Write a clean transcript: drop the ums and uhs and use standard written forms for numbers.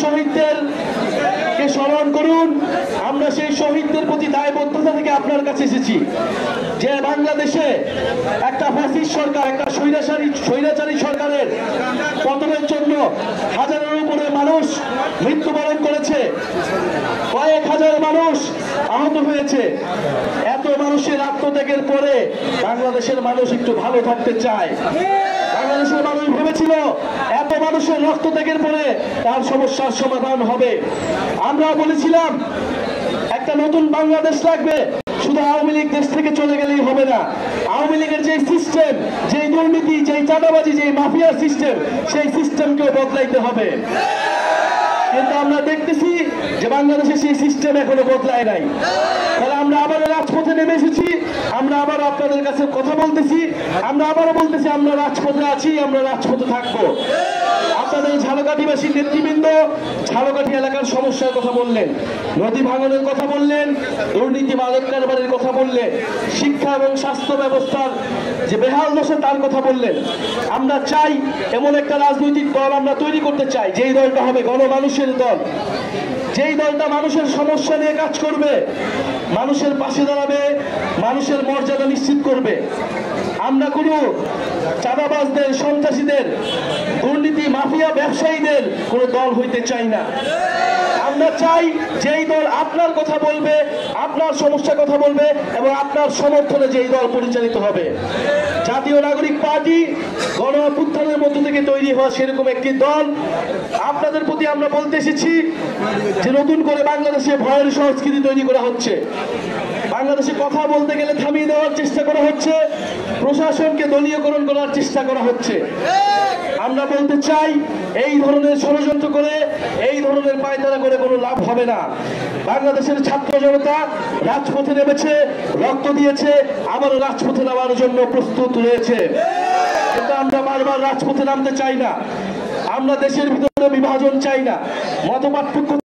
শহীদদের কে স্মরণ করুন। আমরা সেই শহীদদের প্রতি দায়বদ্ধতা থেকে আপনার কাছে এসেছি যে বাংলাদেশে একটা ফ্যাসিস্ট সরকার, একটা স্বৈরাচারী সরকারের পতনের জন্য হাজারের উপরে মানুষ মৃত্যুবরণ করেছে, কয়েক হাজার মানুষ আহত হয়েছে। এত মানুষের আত্মত্যাগের পরে বাংলাদেশের মানুষ একটু ভালো থাকতে চায়। বাংলাদেশের মানুষ ভেবেছিল এত মানুষের রক্তত্যাগের পরে তার সমস্যার সমাধান হবে। আমরা বলেছিলাম একটা নতুন বাংলাদেশ লাগবে, শুধু আওয়ামী লীগ দেশ থেকে চলে গেলেই হবে না। আওয়ামী লীগের যে সিস্টেম, যে দুর্নীতি, যে চাঁদাবাজি, যে মাফিয়া সিস্টেম, সেই সিস্টেমকেও বদলাইতে হবে। কিন্তু আমরা দেখতেছি যে বাংলাদেশে সেই সিস্টেম এখনো বদলায় নাই। তাহলে আমরা আবার রাজপথে নেমে এসেছি, আমরা আবার আপনাদের কাছে কথা বলতেছি, আমরা আবারও বলতেছি আমরা রাজপথে আছি, আমরা রাজপথে থাকবো। আপনাদের ঝালকাঠিবাসী নেতৃবৃন্দ ঝালকাঠি এলাকার সমস্যার কথা বললেন, নদী ভাঙনের কথা বললেন, দুর্নীতি মাদক কারবারের কথা বললেন, শিক্ষা এবং স্বাস্থ্য ব্যবস্থার যে বেহাল দশা তার কথা বললেন। আমরা চাই এমন একটা রাজনৈতিক দল আমরা তৈরি করতে চাই, যেই দলটা হবে গণমানুষের দল, যেই দলটা মানুষের সমস্যা নিয়ে কাজ করবে, মানুষের পাশে দাঁড়াবে, মানুষের মর্যাদা নিশ্চিত করবে। আমরা কোনো চাঁদাবাজদের, সন্ত্রাসীদের, দুর্নীতি মাফিয়া ব্যবসায়ীদের কোনো দল হইতে চাই না। আমরা চাই যেই দল আপনার কথা বলবে, আপনার সমস্যার কথা বলবে এবং আপনার সমর্থনে যেই দল পরিচালিত হবে। জাতীয় নাগরিক পার্টি গণ অভ্যুত্থানের মধ্য থেকে তৈরি হওয়া সেরকম একটি দল। আপনাদের প্রতি আমরা বলতে এসেছি যে নতুন করে বাংলাদেশে ভয়ের সংস্কৃতি তৈরি করা হচ্ছে। বাংলাদেশে কথা বলতে গেলে থামিয়ে দেওয়ার চেষ্টা করা হচ্ছে, প্রশাসনকে দলীয়করণ করার চেষ্টা করা হচ্ছে। আমরা বলতে চাই এই ধরনের ষড়যন্ত্র করে, এই ধরনের পায়তারা করে কোনো লাভ হবে না। বাংলাদেশের ছাত্র জনতা রাজপথে নেমেছে, রক্ত দিয়েছে, আবারও রাজপথে নামার জন্য প্রস্তুত রয়েছে। কিন্তু আমরা বারবার রাজপথে নামতে চাই না। আমরা দেশের ভিতরে বিভাজন চাই না, মতপার্থক্য